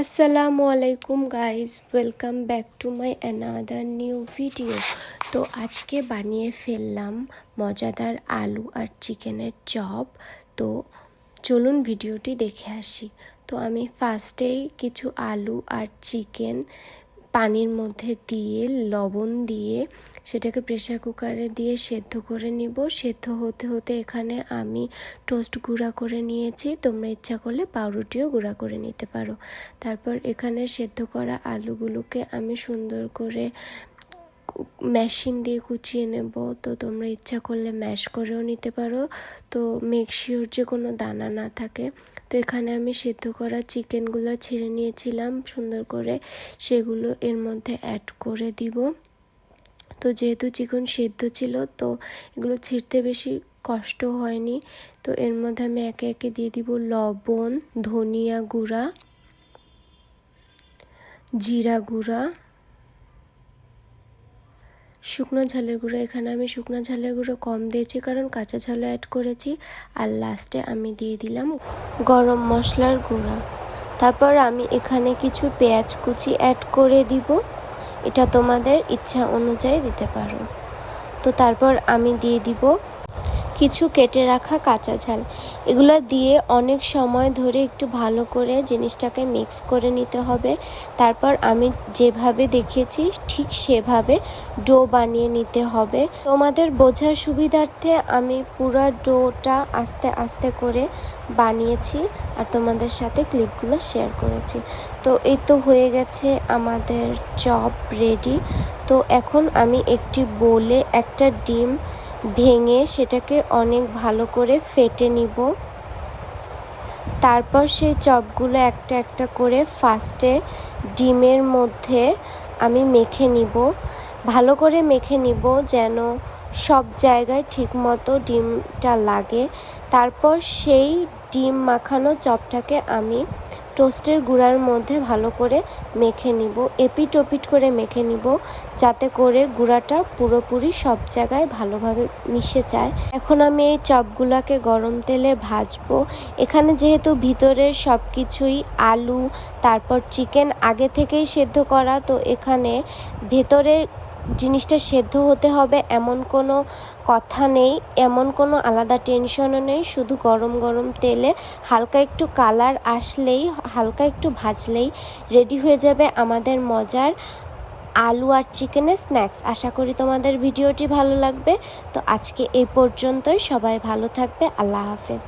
আসসালামু আলাইকুম guys, welcome back to my another new video. তো আজকে বানিয়ে ফেললাম মজাদার আলু আর চিকেনের চপ। তো চলুন ভিডিওটি দেখে আসি। তো আমি ফার্স্টেই কিছু আলু আর চিকেন পানির মধ্যে দিয়ে লবণ দিয়ে সেটাকে প্রেসার কুকারে দিয়ে সেদ্ধ করে নিব। সেদ্ধ হতে হতে এখানে আমি টোস্ট গুঁড়া করে নিয়েছি, তোমরা ইচ্ছা করলে পাউরুটিও গুঁড়া করে নিতে পারো। তারপর এখানে সেদ্ধ করা আলুগুলোকে আমি সুন্দর করে মেশিন দিয়ে কুচিয়ে নেব। তো তোমরা ইচ্ছা করলে ম্যাশ করেও নিতে পারো, তো মেক শিওর যে কোনো দানা না থাকে। তো এখানে আমি সেদ্ধ করা চিকেনগুলো ছেড়ে নিয়েছিলাম সুন্দর করে, সেগুলো এর মধ্যে অ্যাড করে দিব। তো যেহেতু চিকেন সেদ্ধ ছিল, তো এগুলো ছিঁড়তে বেশি কষ্ট হয়নি। তো এর মধ্যে আমি একে একে দিয়ে দিব লবণ, ধনিয়া গুঁড়া, জিরা গুঁড়া, শুকনো ঝালের গুঁড়ো। এখানে আমি শুকনো ঝালের গুঁড়ো কম দিয়েছি কারণ কাঁচা ঝাল অ্যাড করেছি। আর লাস্টে আমি দিয়ে দিলাম গরম মশলার গুঁড়া। তারপর আমি এখানে কিছু পেঁয়াজ কুচি অ্যাড করে দিব, এটা তোমাদের ইচ্ছা অনুযায়ী দিতে পারো। তো তারপর আমি দিয়ে দিব কিছু কেটে রাখা কাঁচা ঝাল। এগুলো দিয়ে অনেক সময় ধরে একটু ভালো করে জিনিসটাকে মিক্স করে নিতে হবে। তারপর আমি যেভাবে দেখিয়েছি ঠিক সেভাবে ডো বানিয়ে নিতে হবে। তোমাদের বোঝার সুবিধার্থে আমি পুরো ডোটা আস্তে আস্তে করে বানিয়েছি আর তোমাদের সাথে ক্লিপগুলো শেয়ার করেছি। তো এই তো হয়ে গেছে আমাদের চপ রেডি। তো এখন আমি একটি বোলে একটা ডিম ভেঙে সেটাকে অনেক ভালো করে ফেটে নিব। তারপর সেই চপগুলো একটা একটা করে ফার্স্টে ডিমের মধ্যে আমি মেখে নিব, ভালো করে মেখে নিব যেন সব জায়গায় ঠিকমতো ডিমটা লাগে। তারপর সেই ডিম মাখানো চপটাকে আমি টোস্টের গুঁড়ার মধ্যে ভালো করে মেখে নিব, এপিট ওপিট করে মেখে নিব যাতে করে গুঁড়াটা পুরোপুরি সব জায়গায় ভালোভাবে মিশে যায়। এখন আমি এই চপগুলোকে গরম তেলে ভাজবো। এখানে যেহেতু ভিতরের সব কিছুই আলু তারপর চিকেন আগে থেকেই সেদ্ধ করা, তো এখানে ভেতরে জিনিসটা সেদ্ধ হতে হবে এমন কোনো কথা নেই, এমন কোনো আলাদা টেনশনও নেই। শুধু গরম গরম তেলে হালকা একটু কালার আসলেই, হালকা একটু ভাজলেই রেডি হয়ে যাবে আমাদের মজার আলু আর চিকেনের স্ন্যাক্স। আশা করি তোমাদের ভিডিওটি ভালো লাগবে। তো আজকে এই পর্যন্তই, সবাই ভালো থাকবে, আল্লাহ হাফেজ।